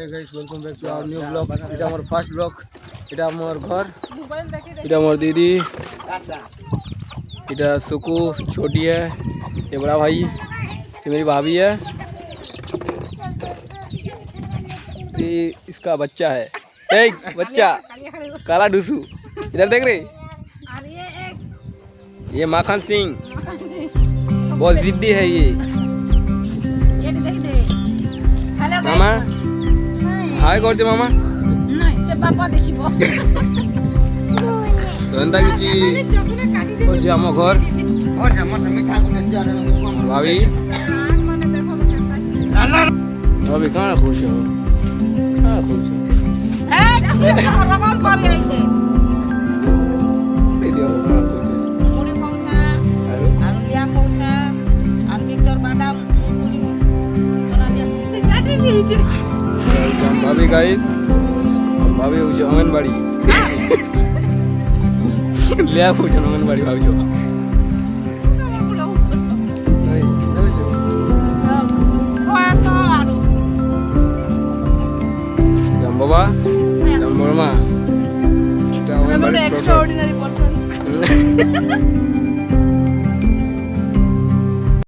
Hey guys, welcome back to our new vlog. এটা আমার first blog. এটা আমার ঘর, এটা আমার दीदी, এটা सुकू छोटी है, ये बड़ा भाई, ये मेरी भाभी है, ये इसका बच्चा है। एक बच्चा काला डूसू इधर देख रहे, ये माखन सिंह बहुत जिद्दी है ये। मामा हाय करते मामा तो एंता किछि होछि हम घर भाभी भाभी कहाँ खुश हो, कहाँ खुश हो भाभी गाइस, भाभी होछि अंगनबाड़ी लिया होछि अंगनबाड़ी भाभी जो राम बाबा राम बर्मा, extraordinary person.